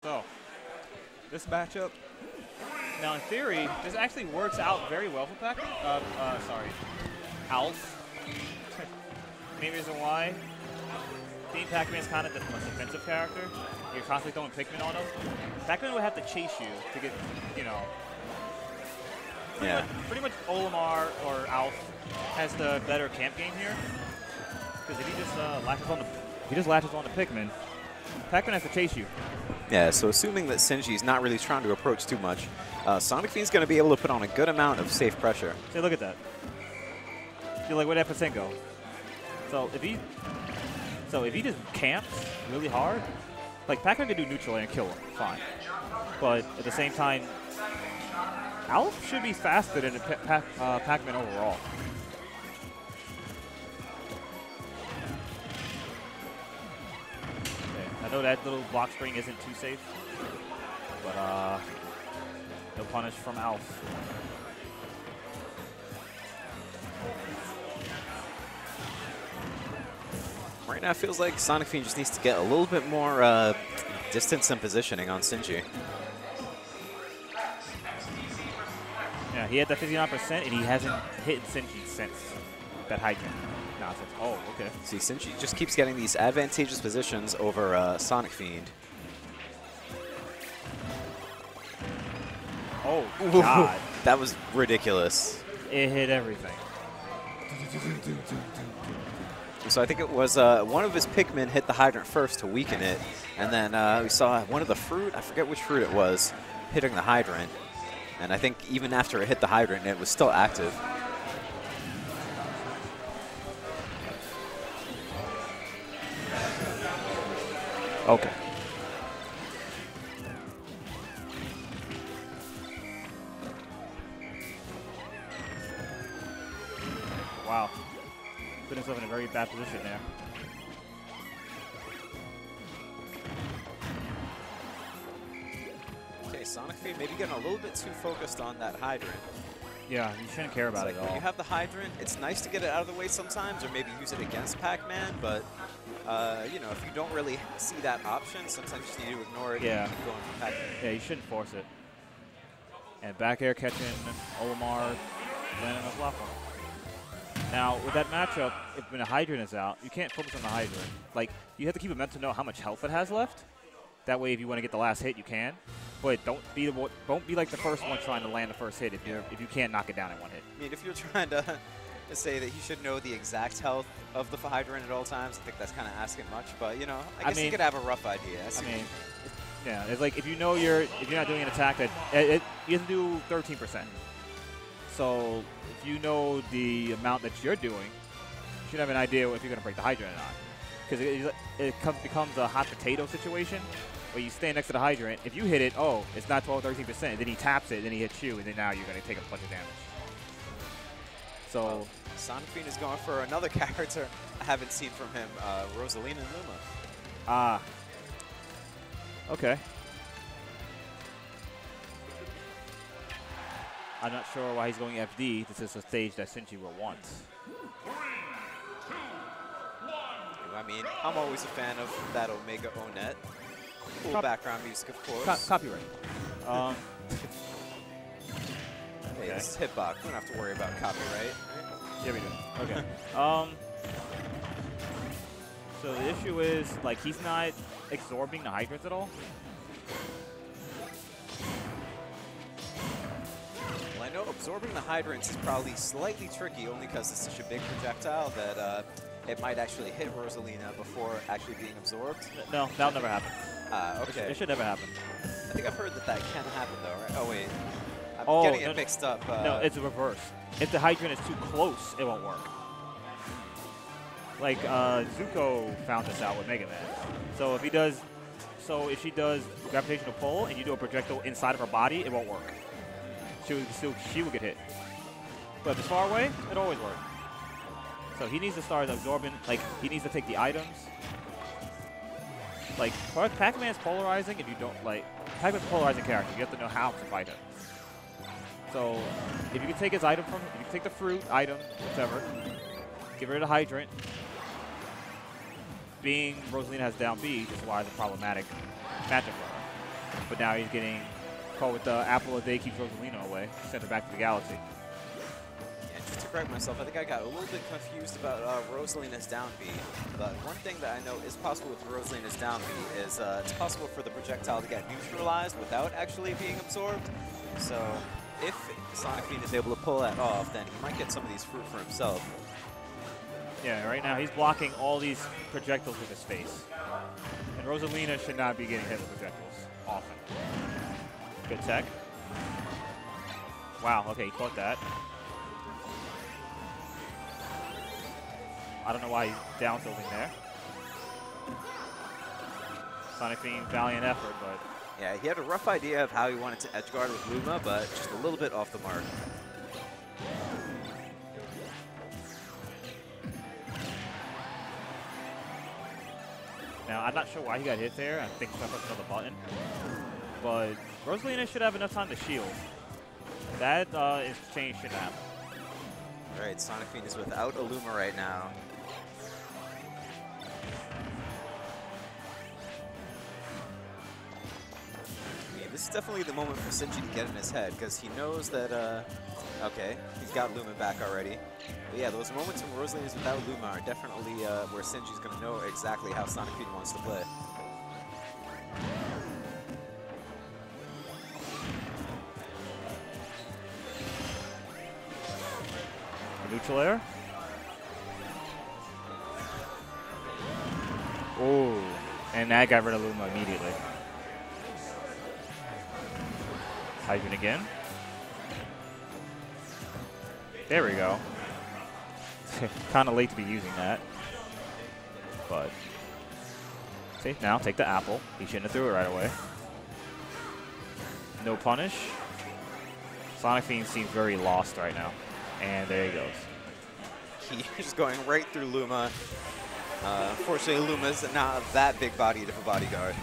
So, this matchup, now in theory, this actually works out very well for Alf. Main reason why, being Pac-Man is kind of the most defensive character. You're constantly throwing Pikmin on him. Pac-Man would have to chase you to get, you know. Pretty much Olimar or Alf has the better camp game here. Because if he just latches on the Pikmin, Pac-Man has to chase you. Yeah, so assuming that Sinji's not really trying to approach too much, Sonicfiend's going to be able to put on a good amount of safe pressure. See, look at that. You're like, where'd that percent go? So if he just camps really hard, like Pac-Man can do neutral and kill him, fine. But at the same time, Alf should be faster than Pac-Man overall. Okay, I know that little block spring isn't too safe, but no punish from Alf. Right now, it feels like Sonicfiend just needs to get a little bit more distance and positioning on Sinji. Yeah, he had that 59%, and he hasn't hit Sinji since that hydrant nonsense. Oh, okay. See, Sinji just keeps getting these advantageous positions over Sonicfiend. Oh, God. That was ridiculous. It hit everything. So I think it was one of his Pikmin hit the hydrant first to weaken it, and then we saw one of the fruit, I forget which fruit it was, hitting the hydrant. And I think even after it hit the hydrant, it was still active. Okay. Wow. Put himself in a very bad position there. Okay, Sonicfiend maybe getting a little bit too focused on that hydrant. Yeah, you shouldn't care about it at all. When you have the hydrant, it's nice to get it out of the way sometimes, or maybe use it against Pac-Man, but you know, if you don't really see that option, sometimes you just need to ignore it and keep going for Pac-Man. Yeah, you shouldn't force it. And back air catching Olimar, landing on the platform. Now, with that matchup, if when a hydrant is out, you can't focus on the hydrant. Like, you have to keep a mental note how much health it has left. That way, if you want to get the last hit, you can. But don't be like the first one trying to land the first hit if you can't knock it down in one hit. I mean, if you're trying to say that he should know the exact health of the hydrant at all times, I think that's kind of asking much. But you know, I guess you could have a rough idea. I mean, yeah, it's like if you know if you're not doing an attack that you have to do 13%. So if you know the amount that you're doing, you should have an idea if you're going to break the hydrant or not. Because it becomes a hot potato situation where you stand next to the hydrant. If you hit it, oh, it's not 12, 13%. And then he taps it, then he hits you, and then now you're going to take a bunch of damage. So Sonicfiend is going for another character I haven't seen from him, Rosalina and Luma. Ah. Okay. I'm not sure why he's going FD. This is a stage that Sinji will want. I mean, I'm always a fan of that Omega Onet. Cool background music, of course. Copyright. Hey, this is Hitbox. We don't have to worry about copyright. Right? Yeah, we do. Okay. So the issue is, like, he's not absorbing the hydrants at all. Well, I know absorbing the hydrants is probably slightly tricky only because it's such a big projectile that it might actually hit Rosalina before actually being absorbed. No, that'll never happen. Okay. It should never happen. I think I've heard that can happen, though, right? Oh, wait. I'm getting it mixed up. No, it's the reverse. If the hydrant is too close, it won't work. Like, Zuko found this out with Mega Man. So if she does gravitational pull and you do a projectile inside of her body, it won't work. She will get hit. But if it's far away, it always works. So he needs to start absorbing, like, he needs to take the items. Like, Pac-Man's polarizing if you don't, like, Pac-Man's a polarizing character. You have to know how to fight him. So, if you can take his item from him, if you can take the fruit, item, whatever, get rid of the hydrant. Being Rosalina has down B, this is why it's a problematic matchup for her. But now he's getting caught with the apple a day keeps Rosalina away. Sent her back to the galaxy. And just to correct myself, I think I got a little bit confused about Rosalina's down B. But one thing that I know is possible with Rosalina's down B is it's possible for the projectile to get neutralized without actually being absorbed. So if Sonicfiend is able to pull that off, then he might get some of these fruit for himself. Yeah, right now he's blocking all these projectiles with his face. And Rosalina should not be getting hit with projectiles often. Good tech. Wow, okay, he caught that. I don't know why he's down tilting there. Sonicfiend, valiant effort, but... Yeah, he had a rough idea of how he wanted to edge guard with Luma, but just a little bit off the mark. Now, I'm not sure why he got hit there. I think I pressed another button. But Rosalina should have enough time to shield. That exchange should happen. All right, Sonicfiend is without a Luma right now. Yeah, this is definitely the moment for Sinji to get in his head, because he knows that, okay, he's got Luma back already. But yeah, those moments when Rosalina is without Luma are definitely where Sinji's going to know exactly how Sonicfiend wants to play. Neutral air. Oh, and that got rid of Luma immediately. Hydrant again. There we go. Kind of late to be using that. But safe now. Take the apple. He shouldn't have threw it right away. No punish. Sonicfiend seems very lost right now. And there he goes. He's going right through Luma. Unfortunately, Luma's not that big-bodied of a bodyguard.